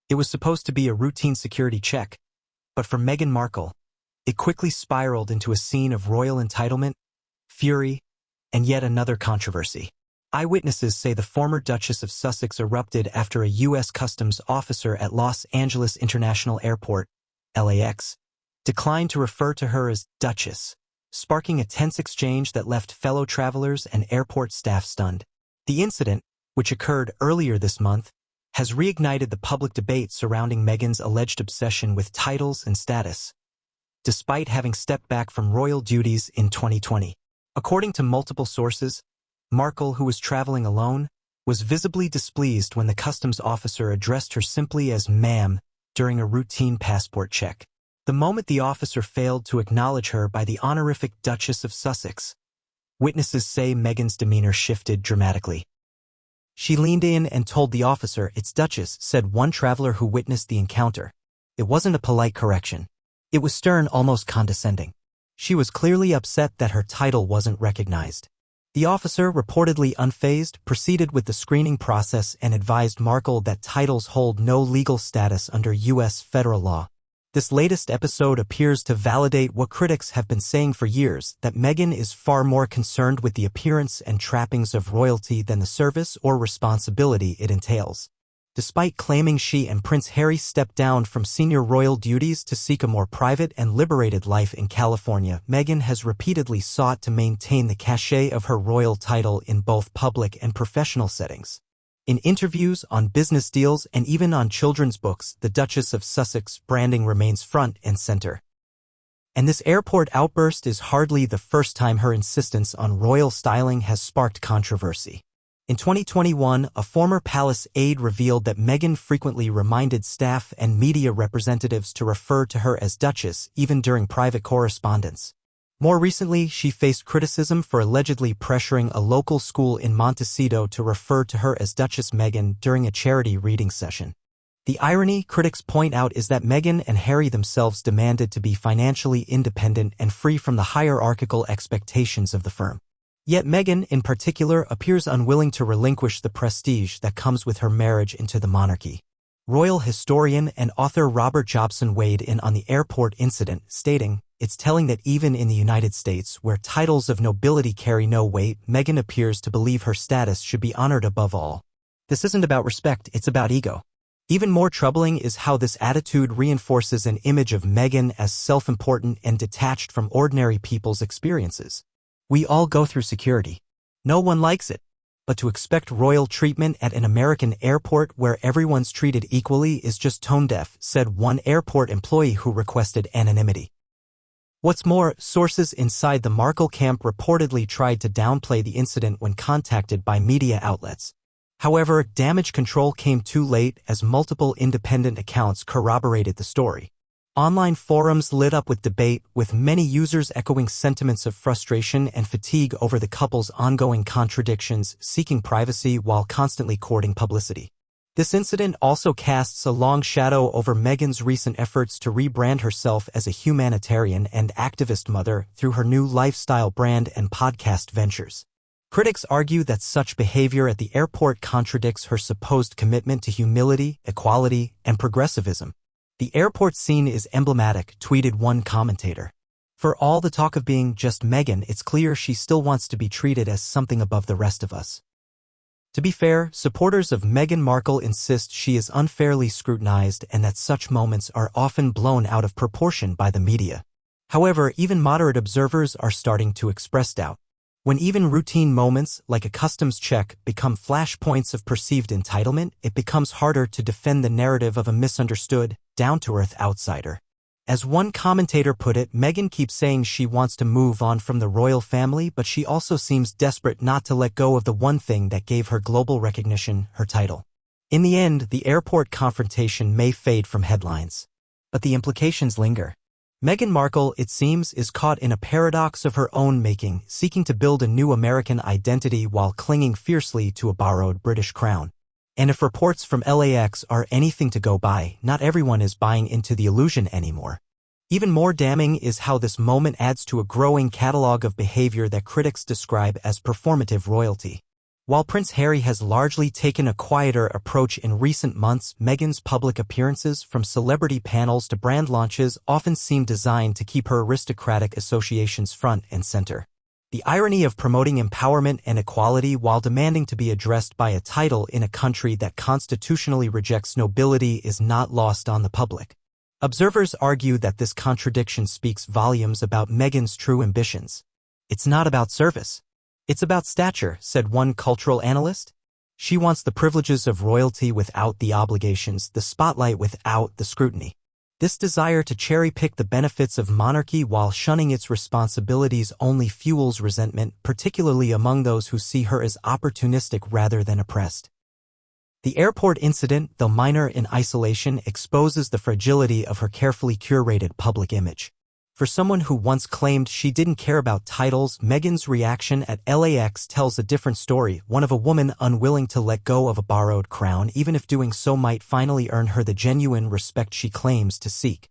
It was supposed to be a routine security check, but for Meghan Markle, it quickly spiraled into a scene of royal entitlement, fury, and yet another controversy. Eyewitnesses say the former Duchess of Sussex erupted after a U.S. Customs officer at Los Angeles International Airport, LAX, declined to refer to her as Duchess, sparking a tense exchange that left fellow travelers and airport staff stunned. The incident, which occurred earlier this month, has reignited the public debate surrounding Meghan's alleged obsession with titles and status, despite having stepped back from royal duties in 2020. According to multiple sources, Markle, who was traveling alone, was visibly displeased when the customs officer addressed her simply as ma'am during a routine passport check. The moment the officer failed to acknowledge her by the honorific Duchess of Sussex, witnesses say Meghan's demeanor shifted dramatically. She leaned in and told the officer, "It's Duchess," said one traveler who witnessed the encounter. It wasn't a polite correction. It was stern, almost condescending. She was clearly upset that her title wasn't recognized. The officer, reportedly unfazed, proceeded with the screening process and advised Markle that titles hold no legal status under U.S. federal law. This latest episode appears to validate what critics have been saying for years, that Meghan is far more concerned with the appearance and trappings of royalty than the service or responsibility it entails. Despite claiming she and Prince Harry stepped down from senior royal duties to seek a more private and liberated life in California, Meghan has repeatedly sought to maintain the cachet of her royal title in both public and professional settings. In interviews, on business deals, and even on children's books, the Duchess of Sussex branding remains front and center. And this airport outburst is hardly the first time her insistence on royal styling has sparked controversy. In 2021, a former palace aide revealed that Meghan frequently reminded staff and media representatives to refer to her as Duchess, even during private correspondence. More recently, she faced criticism for allegedly pressuring a local school in Montecito to refer to her as Duchess Meghan during a charity reading session. The irony, critics point out, is that Meghan and Harry themselves demanded to be financially independent and free from the hierarchical expectations of the firm. Yet Meghan, in particular, appears unwilling to relinquish the prestige that comes with her marriage into the monarchy. Royal historian and author Robert Jobson weighed in on the airport incident, stating, "It's telling that even in the United States, where titles of nobility carry no weight, Meghan appears to believe her status should be honored above all. This isn't about respect, it's about ego." Even more troubling is how this attitude reinforces an image of Meghan as self-important and detached from ordinary people's experiences. We all go through security. No one likes it. But to expect royal treatment at an American airport where everyone's treated equally is just tone-deaf, said one airport employee who requested anonymity. What's more, sources inside the Markle camp reportedly tried to downplay the incident when contacted by media outlets. However, damage control came too late as multiple independent accounts corroborated the story. Online forums lit up with debate, with many users echoing sentiments of frustration and fatigue over the couple's ongoing contradictions, seeking privacy while constantly courting publicity. This incident also casts a long shadow over Meghan's recent efforts to rebrand herself as a humanitarian and activist mother through her new lifestyle brand and podcast ventures. Critics argue that such behavior at the airport contradicts her supposed commitment to humility, equality, and progressivism. "The airport scene is emblematic," tweeted one commentator. "For all the talk of being just Meghan, it's clear she still wants to be treated as something above the rest of us." To be fair, supporters of Meghan Markle insist she is unfairly scrutinized and that such moments are often blown out of proportion by the media. However, even moderate observers are starting to express doubt. When even routine moments, like a customs check, become flashpoints of perceived entitlement, it becomes harder to defend the narrative of a misunderstood, down-to-earth outsider. As one commentator put it, Meghan keeps saying she wants to move on from the royal family, but she also seems desperate not to let go of the one thing that gave her global recognition, her title. In the end, the airport confrontation may fade from headlines, but the implications linger. Meghan Markle, it seems, is caught in a paradox of her own making, seeking to build a new American identity while clinging fiercely to a borrowed British crown. And if reports from LAX are anything to go by, not everyone is buying into the illusion anymore. Even more damning is how this moment adds to a growing catalog of behavior that critics describe as performative royalty. While Prince Harry has largely taken a quieter approach in recent months, Meghan's public appearances, from celebrity panels to brand launches, often seem designed to keep her aristocratic associations front and center. The irony of promoting empowerment and equality while demanding to be addressed by a title in a country that constitutionally rejects nobility is not lost on the public. Observers argue that this contradiction speaks volumes about Meghan's true ambitions. "It's not about service. It's about stature," said one cultural analyst. She wants the privileges of royalty without the obligations, the spotlight without the scrutiny. This desire to cherry-pick the benefits of monarchy while shunning its responsibilities only fuels resentment, particularly among those who see her as opportunistic rather than oppressed. The airport incident, though minor in isolation, exposes the fragility of her carefully curated public image. For someone who once claimed she didn't care about titles, Meghan's reaction at LAX tells a different story, one of a woman unwilling to let go of a borrowed crown, even if doing so might finally earn her the genuine respect she claims to seek.